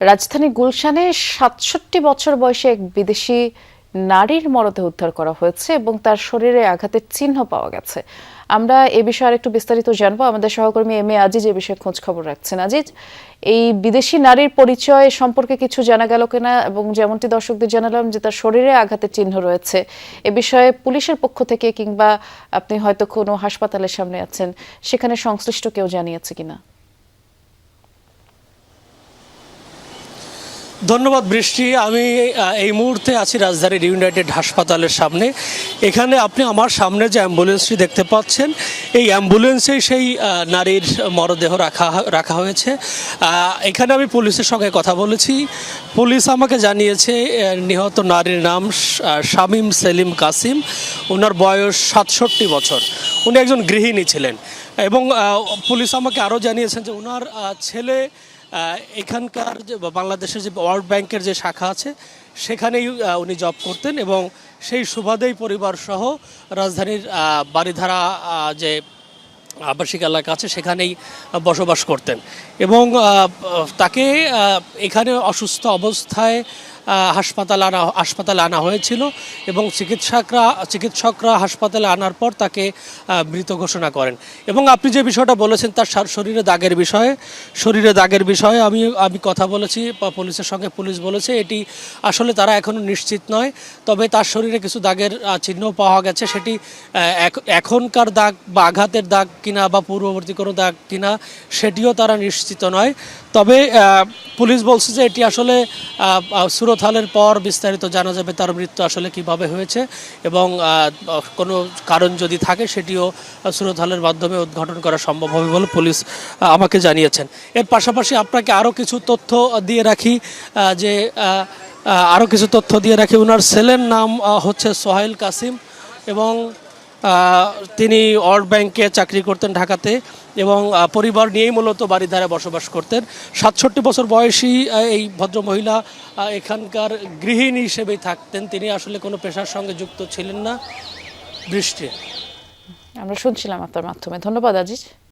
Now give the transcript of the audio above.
রাজধানী গুলশানে ৬৭ বছর বয়সী এক বিদেশি নারীর মরদেহ উদ্ধার করা হয়েছে এবং তার শরীরে আঘাতের চিহ্ন পাওয়া গেছে। আমরা এ বিষয়ে আরেকটু বিস্তারিত জানবো। আমাদের সহকর্মী এম এ আজিজ এ বিষয়ে খোঁজ খবর রাখছেন। আজিজ, এই বিদেশি নারীর পরিচয় সম্পর্কে কিছু জানা গেল কিনা, এবং যেমনটি দর্শকদের জানালাম যে তার শরীরে আঘাতের চিহ্ন রয়েছে, এ বিষয়ে পুলিশের পক্ষ থেকে কিংবা আপনি হয়তো কোনো হাসপাতালের সামনে আছেন, সেখানে সংশ্লিষ্ট কেউ জানিয়েছে কিনা? ধন্যবাদ বৃষ্টি। আমি এই মুহূর্তে আছি রাজধানীর ইউনাইটেড হাসপাতালের সামনে। এখানে আপনি আমার সামনে যে অ্যাম্বুলেন্সটি দেখতে পাচ্ছেন, এই অ্যাম্বুলেন্সেই সেই নারীর মরদেহ রাখা হয়েছে। এখানে আমি পুলিশের সঙ্গে কথা বলেছি। পুলিশ আমাকে জানিয়েছে নিহত নারীর নাম শামীম সেলিম কাসিম। ওনার বয়স ৬৭ বছর। উনি একজন গৃহিণী ছিলেন এবং পুলিশ আমাকে আরও জানিয়েছেন যে ওনার ছেলে এখানকার যে বাংলাদেশের যে ওয়ার্ল্ড ব্যাংকের যে শাখা আছে সেখানেই উনি জব করতেন এবং সেই সুবাদেই পরিবারসহ রাজধানীর বারিধারা যে আবাসিক এলাকা আছে সেখানেই বসবাস করতেন এবং তাকে এখানে অসুস্থ অবস্থায় হাসপাতালে আনা হয়েছিল এবং চিকিৎসকরা হাসপাতালে আনার পর তাকে মৃত ঘোষণা করেন। এবং আপনি যে বিষয়টা বলেছেন তার শরীরে দাগের বিষয়ে আমি কথা বলেছি পুলিশের সঙ্গে। পুলিশ বলেছে এটি আসলে তারা এখনও নিশ্চিত নয়, তবে তার শরীরে কিছু দাগের চিহ্ন পাওয়া গেছে। সেটি এখনকার দাগ বা আঘাতের দাগ কিনা বা পূর্ববর্তী কোনো দাগ কিনা সেটিও তারা নিশ্চিত নয়। তবে পুলিশ বলছে যে এটি আসলে সুরতহালের পর বিস্তারিত জানা যাবে তার মৃত্যু আসলে কিভাবে হয়েছে এবং কোনো কারণ যদি থাকে সেটিও সুরতহালের মাধ্যমে উদ্ঘাটন করা সম্ভব হবে বলে পুলিশ আমাকে জানিয়েছেন। এর পাশাপাশি আপনাকে আরও কিছু তথ্য দিয়ে রাখি ওনার ছেলের নাম হচ্ছে সোহাইল কাসিম এবং তিনি ওয়ার্ল্ড ব্যাংকে চাকরি করতেন ঢাকাতে এবং পরিবার নিয়েই মূলত বারিধারায় বসবাস করতেন। ৬৭ বছর বয়সী এই ভদ্রমহিলা এখানকার গৃহিণী হিসেবেই থাকতেন। তিনি আসলে কোনো পেশার সঙ্গে যুক্ত ছিলেন না। বৃষ্টি, আমরা শুনছিলাম আপনার মাধ্যমে। ধন্যবাদ আজিজ।